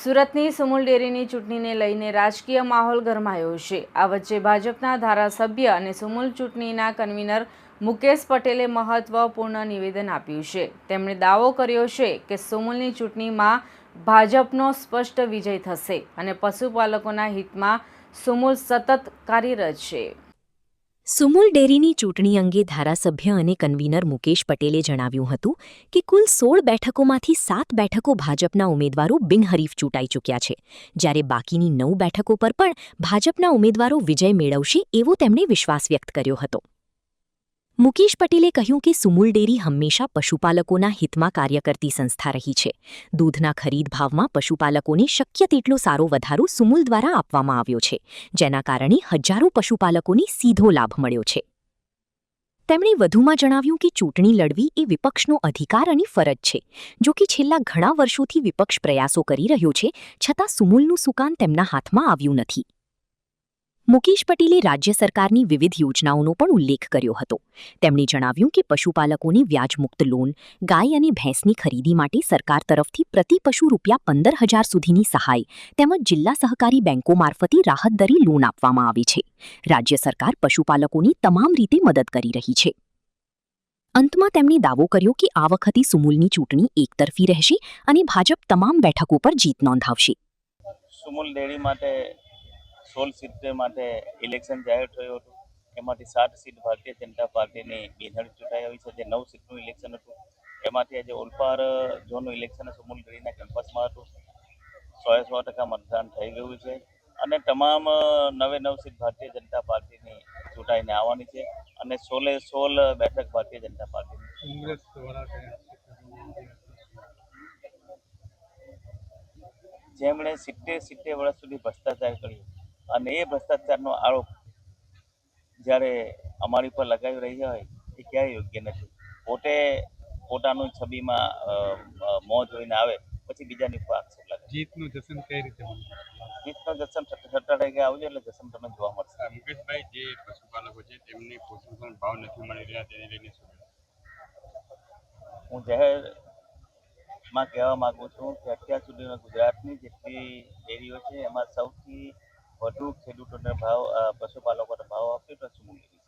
સુરતની સુમુલ ડેરીની ચૂંટણીને લઈને રાજકીય માહોલ ગરમાયો છે। આ વચ્ચે ભાજપના ધારાસભ્ય અને સુમુલ ચૂંટણીના કન્વીનર મુકેશ પટેલે મહત્વપૂર્ણ નિવેદન આપ્યું છે। તેમણે દાવો કર્યો છે કે સુમુલની ચૂંટણીમાં ભાજપનો સ્પષ્ટ વિજય થશે અને પશુપાલકોના હિતમાં સુમુલ સતત કાર્યરત છે। સુમુલ ડેરીની ચૂંટણી અંગે ધારાસભ્ય અને કન્વીનર મુકેશ પટેલે જણાવ્યું હતું કે કુલ 16 બેઠકોમાંથી 7 બેઠકો ભાજપના ઉમેદવારો બિનહરીફ ચૂંટાઈ ચૂક્યા છે, જ્યારે બાકીની 9 બેઠકો પર પણ ભાજપના ઉમેદવારો વિજય મેળવશે એવો તેમણે વિશ્વાસ વ્યક્ત કર્યો હતો। મુકેશ પટેલે કહ્યું કે સુમુલ ડેરી હંમેશા પશુપાલકોના હિતમાં કાર્ય કરતી સંસ્થા રહી છે। દૂધના ખરીદ ભાવમાં પશુપાલકોને શક્ય તેટલો સારો વધારો સુમુલ દ્વારા આપવામાં આવ્યો છે, જેના કારણે હજારો પશુપાલકોને સીધો લાભ મળ્યો છે। તેમણે વધુમાં જણાવ્યું કે ચૂંટણી લડવી એ વિપક્ષનો અધિકાર અને ફરજ છે। જો કે છેલ્લા ઘણા વર્ષોથી વિપક્ષ પ્રયાસો કરી રહ્યો છે, છતાં સુમુલનું સુકાન તેમના હાથમાં આવ્યું નથી। મુકેશ પટેલે રાજ્ય સરકારની વિવિધ યોજનાઓનો પણ ઉલ્લેખ કર્યો હતો। તેમણે જણાવ્યું કે પશુપાલકોને વ્યાજમુક્ત લોન, ગાય અને ભેંસની ખરીદી માટે સરકાર તરફથી પ્રતિ પશુ રૂપિયા 15,000 સુધીની સહાય તેમજ જિલ્લા સહકારી બેંકો મારફતે રાહત દરે લોન આપવામાં આવી છે। રાજ્ય સરકાર પશુપાલકોની તમામ રીતે મદદ કરી રહી છે। અંતમાં તેમણે દાવો કર્યો કે આ વખતે સુમુલની ચૂંટણી એકતરફી રહેશે અને ભાજપ તમામ બેઠકો પર જીત નોંધાવશે। સુમુલ ડેરી માટે 16 સીટ માટે ઇલેક્શન જાહેર થયું હતું। એમાંથી 7 સીટ ભારતીય જનતા પાર્ટીની બિનહરીફ ચૂંટાઈ આવી છે, જે 9 સીટનું ઇલેક્શન હતું। એમાંથી આજે ઓલપાડ ઝોનનું ઇલેક્શન સુમુલ ડેરીના કેમ્પસમાં હતું। 100% મતદાન થઈ ગયું છે અને તમામ 9 સીટ ભારતીય જનતા પાર્ટીની ચૂંટાઈને આવવાની છે અને 16 બેઠક ભારતીય જનતા પાર્ટીની। જેમણે 70 વર્ષ સુધી ભ્રષ્ટાચાર કર્યો અને એ ભ્રષ્ટાચારનો આરોપ જ્યારે અમારી પર લગાવી રહી હોય એ ક્યાંય યોગ્ય નથી। પોતે પોતાનું છબીમાં મોં જોઈને આવે પછી બીજાની ઉપર આક્ષેપ લગાવે। જીતનું જશ્ન કઈ રીતે જીતનો જશ્ન 17 આવજો એટલે જશ્ન તમને જોવા મળશે। મુકેશભાઈ, જે પશુપાલકો છે તેમને પોષણ ભાવ નથી મળી રહ્યા, તેને લઈને શું? હું જાહેરમાં કહેવા માંગુ છું કે અત્યાર સુધીમાં ગુજરાતની જેટલી ડેરીઓ છે એમાં સૌથી વધુ ખેડૂતોને પશુપાલકોને ભાવ આપ્યો તો સુમુલ ડેરી।